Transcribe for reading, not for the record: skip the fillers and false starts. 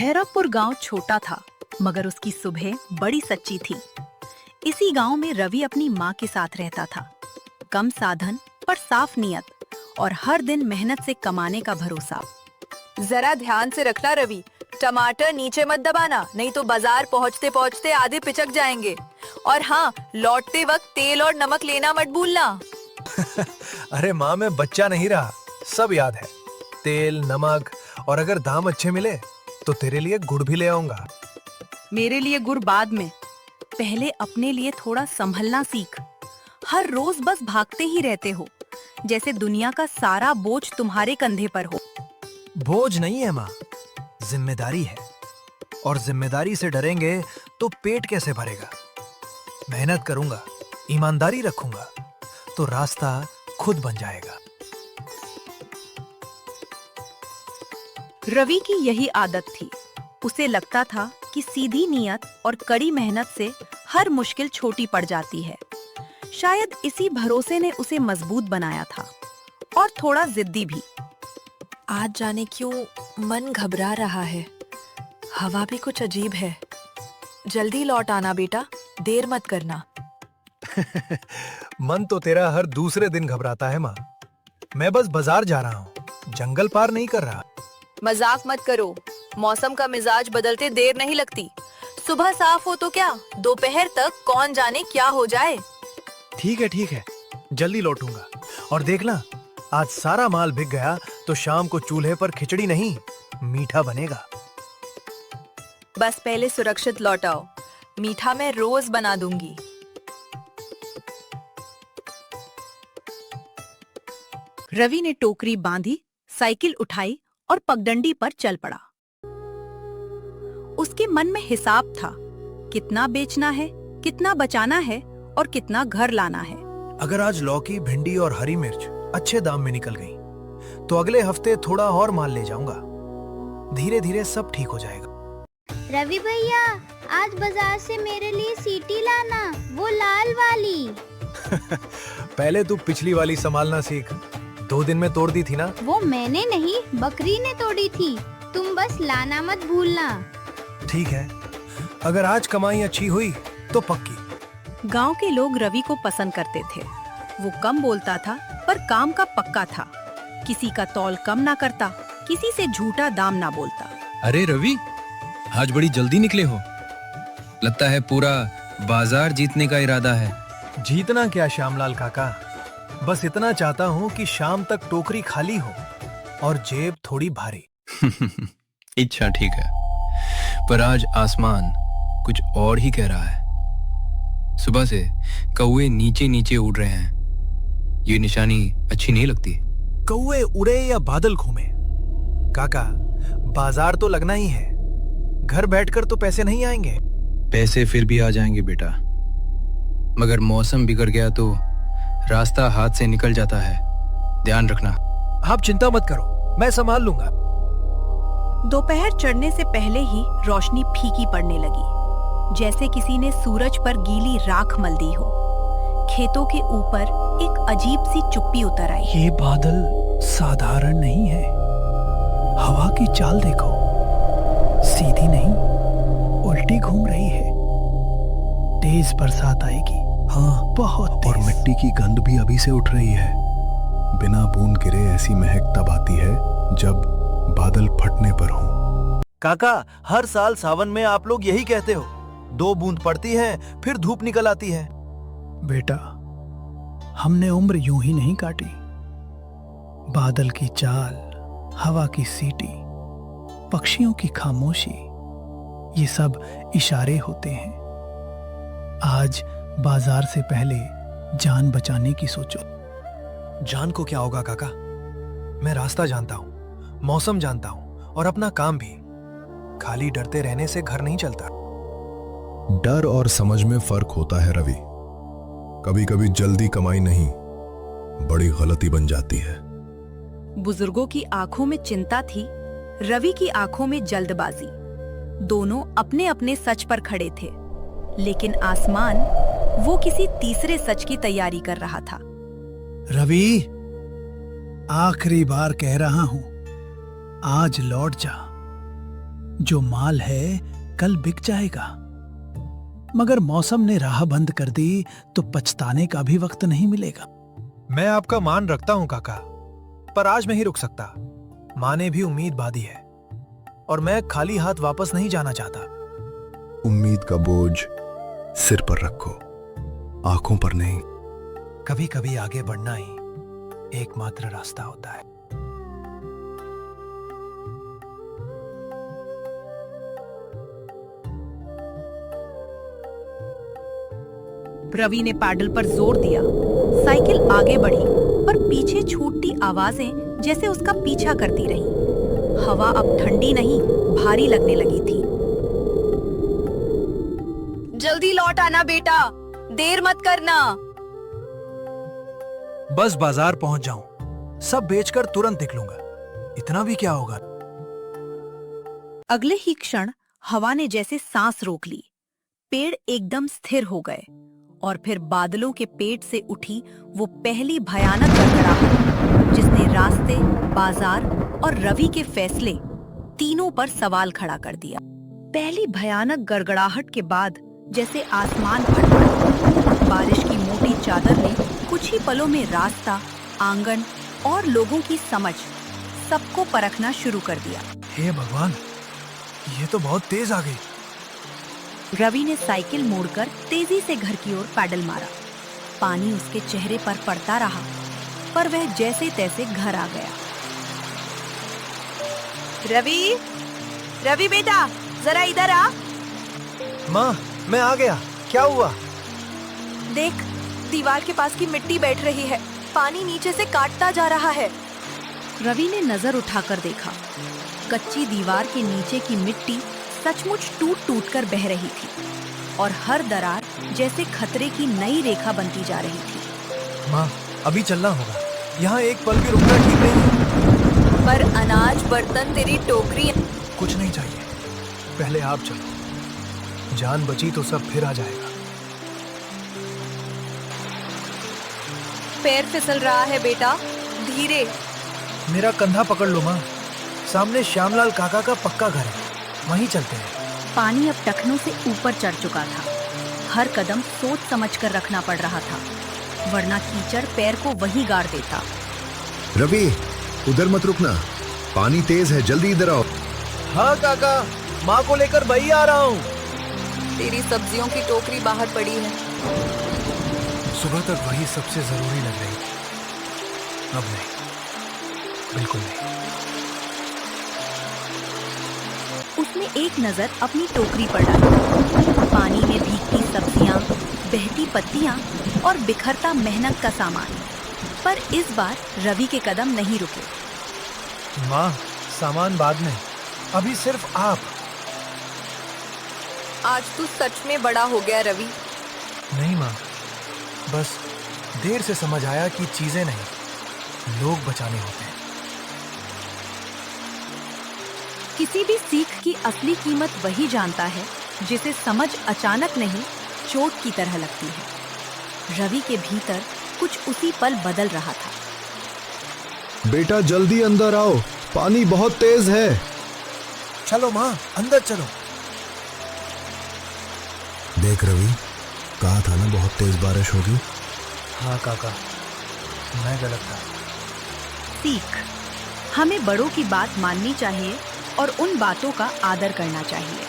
भैरवपुर गांव छोटा था, मगर उसकी सुबह बड़ी सच्ची थी। इसी गांव में रवि अपनी माँ के साथ रहता था। कम साधन पर साफ नियत और हर दिन मेहनत से कमाने का भरोसा। जरा ध्यान से रखना रवि, टमाटर नीचे मत दबाना, नहीं तो बाजार पहुँचते पहुँचते आधे पिचक जाएंगे। और हाँ, लौटते वक्त तेल और नमक लेना मत भूलना। अरे माँ, मैं बच्चा नहीं रहा, सब याद है। तेल, नमक और अगर दाम अच्छे मिले तो तेरे लिए गुड़ भी ले आऊंगा। मेरे लिए गुड़ बाद में, पहले अपने लिए थोड़ा संभलना सीख। हर रोज बस भागते ही रहते हो, जैसे दुनिया का सारा बोझ तुम्हारे कंधे पर हो। बोझ नहीं है माँ, जिम्मेदारी है। और जिम्मेदारी से डरेंगे तो पेट कैसे भरेगा। मेहनत करूंगा, ईमानदारी रखूंगा तो रास्ता खुद बन जाएगा। रवि की यही आदत थी। उसे लगता था कि सीधी नियत और कड़ी मेहनत से हर मुश्किल छोटी पड़ जाती है। शायद इसी भरोसे ने उसे मजबूत बनाया था, और थोड़ा जिद्दी भी। आज जाने क्यों मन घबरा रहा है, हवा भी कुछ अजीब है। जल्दी लौट आना बेटा, देर मत करना। मन तो तेरा हर दूसरे दिन घबराता है माँ। मैं बस बाजार जा रहा हूँ, जंगल पार नहीं कर रहा। मजाक मत करो, मौसम का मिजाज बदलते देर नहीं लगती। सुबह साफ हो तो क्या, दोपहर तक कौन जाने क्या हो जाए। ठीक है, जल्दी लौटूंगा। और देखना, आज सारा माल बिक गया तो शाम को चूल्हे पर खिचड़ी नहीं, मीठा बनेगा। बस पहले सुरक्षित लौटाओ, मीठा मैं रोज बना दूंगी। रवि ने टोकरी बांधी, साइकिल उठाई और पगडंडी पर चल पड़ा। उसके मन में हिसाब था, कितना बेचना है, कितना बचाना है और कितना घर लाना है। अगर आज लौकी, भिंडी और हरी मिर्च अच्छे दाम में निकल गई, तो अगले हफ्ते थोड़ा और माल ले जाऊंगा। धीरे धीरे सब ठीक हो जाएगा। रवि भैया, आज बाजार से मेरे लिए सीटी लाना, वो लाल वाली। पहले तू पिछली वाली संभालना सीख, 2 दिन में तोड़ दी थी ना। वो मैंने नहीं, बकरी ने तोड़ी थी। तुम बस लाना मत भूलना। ठीक है, अगर आज कमाई अच्छी हुई तो पक्की। गांव के लोग रवि को पसंद करते थे। वो कम बोलता था पर काम का पक्का था। किसी का तौल कम ना करता, किसी से झूठा दाम ना बोलता। अरे रवि, आज बड़ी जल्दी निकले हो। लगता है पूरा बाजार जीतने का इरादा है। जीतना क्या श्यामलाल काका, बस इतना चाहता हूँ कि शाम तक टोकरी खाली हो और जेब थोड़ी भारी। इच्छा ठीक है, पर आज आसमान कुछ और ही कह रहा है। सुबह से कौवे नीचे नीचे उड़ रहे हैं। ये निशानी अच्छी नहीं लगती। कौवे उड़े या बादल घूमे, काका बाजार तो लगना ही है। घर बैठकर तो पैसे नहीं आएंगे। पैसे फिर भी आ जाएंगे बेटा, मगर मौसम बिगड़ गया तो रास्ता हाथ से निकल जाता है। ध्यान रखना। आप चिंता मत करो, मैं संभाल लूंगा। दोपहर चढ़ने से पहले ही रोशनी फीकी पड़ने लगी, जैसे किसी ने सूरज पर गीली राख मल दी हो। खेतों के ऊपर एक अजीब सी चुप्पी उतर आई। ये बादल साधारण नहीं है। हवा की चाल देखो, सीधी नहीं उल्टी घूम रही है। तेज बरसात आएगी। हाँ, बहुत तेज। और मिट्टी की गंध भी अभी से उठ रही है। बिना बूंद गिरे ऐसी महक तब आती है जब बादल फटने पर हो। काका, हर साल सावन में आप लोग यही कहते हो, 2 बूंद पड़ती है फिर धूप निकल आती है। बेटा, हमने उम्र यूं ही नहीं काटी। बादल की चाल, हवा की सीटी, पक्षियों की खामोशी, ये सब इशारे होते हैं। आज बाजार से पहले जान बचाने की सोचो। जान को क्या होगा काका, मैं रास्ता जानता हूँ, मौसम जानता हूँ और अपना काम भी। खाली डरते रहने से घर नहीं चलता। डर और समझ में फर्क होता है रवि। कभी कभी जल्दी कमाई नहीं, बड़ी गलती बन जाती है। बुजुर्गों की आंखों में चिंता थी, रवि की आंखों में जल्दबाजी। दोनों अपने अपने सच पर खड़े थे, लेकिन आसमान वो किसी तीसरे सच की तैयारी कर रहा था। रवि, आखिरी बार कह रहा हूं, आज लौट जा। जो माल है कल बिक जाएगा, मगर मौसम ने राह बंद कर दी तो पछताने का भी वक्त नहीं मिलेगा। मैं आपका मान रखता हूं काका, पर आज नहीं रुक सकता। माँ ने भी उम्मीद बांधी है और मैं खाली हाथ वापस नहीं जाना चाहता। उम्मीद का बोझ सिर पर रखो, आंखों पर नहीं। कभी कभी आगे बढ़ना ही एकमात्र रास्ता होता है। रवि ने पैडल पर जोर दिया। साइकिल आगे बढ़ी, पर पीछे छूटती आवाजें जैसे उसका पीछा करती रहीं। हवा अब ठंडी नहीं, भारी लगने लगी थी। जल्दी लौट आना बेटा, देर मत करना। बस बाजार पहुंच जाऊं, सब बेचकर तुरंत निकलूंगा। इतना भी क्या होगा। अगले ही क्षण हवा ने जैसे सांस रोक ली। पेड़ एकदम स्थिर हो गए और फिर बादलों के पेट से उठी वो पहली भयानक गड़गड़ाहट, जिसने रास्ते, बाजार और रवि के फैसले तीनों पर सवाल खड़ा कर दिया। पहली भयानक गड़गड़ाहट के बाद जैसे आसमान फट पड़ा। बारिश की मोटी चादर ने कुछ ही पलों में रास्ता, आंगन और लोगों की समझ सबको परखना शुरू कर दिया। हे भगवान, ये तो बहुत तेज आ गई। रवि ने साइकिल मोड़कर तेजी से घर की ओर पैडल मारा। पानी उसके चेहरे पर पड़ता रहा, पर वह जैसे तैसे घर आ गया। रवि, रवि बेटा, जरा इधर आ। माँ, मैं आ गया। क्या हुआ? देख, दीवार के पास की मिट्टी बैठ रही है। पानी नीचे से काटता जा रहा है। रवि ने नजर उठाकर देखा। कच्ची दीवार के नीचे की मिट्टी सचमुच टूट टूट कर बह रही थी और हर दरार जैसे खतरे की नई रेखा बनती जा रही थी। माँ, अभी चलना होगा। यहाँ एक पल भी रुकना ठीक नहीं है। पर अनाज, बर्तन, तेरी टोकरी। कुछ नहीं चाहिए, पहले आप चलो। जान बची तो सब फिर आ जाएगा। पैर फिसल रहा है बेटा, धीरे। मेरा कंधा पकड़ लो माँ। सामने श्यामलाल काका का पक्का घर है, वहीं चलते हैं। पानी अब टखनों से ऊपर चढ़ चुका था। हर कदम सोच समझकर रखना पड़ रहा था, वरना कीचड़ पैर को वहीं गाड़ देता। रवि, उधर मत रुकना, पानी तेज है, जल्दी इधर आओ। हाँ काका, माँ को लेकर वही आ रहा हूँ। तेरी सब्जियों की टोकरी बाहर पड़ी है। सुबह तक वही सबसे जरूरी लग रही थी, अब नहीं, बिल्कुल नहीं। उसने एक नजर अपनी टोकरी पर डाली। पानी में भीगती सब्जियां, बहती पत्तियां और बिखरता मेहनत का सामान। पर इस बार रवि के कदम नहीं रुके। माँ, सामान बाद में, अभी सिर्फ आप। आज तू सच में बड़ा हो गया रवि। नहीं माँ, बस देर से समझ आया कि चीजें नहीं, लोग बचाने होते हैं। किसी भी सीख की असली कीमत वही जानता है जिसे समझ अचानक नहीं, चोट की तरह लगती है। रवि के भीतर कुछ उसी पल बदल रहा था। बेटा जल्दी अंदर आओ, पानी बहुत तेज है। चलो माँ, अंदर चलो। देख रवि, कहा था ना बहुत तेज बारिश होगी। हाँ काका, मैं गलत था। सीख, हमें बड़ों की बात माननी चाहिए और उन बातों का आदर करना चाहिए।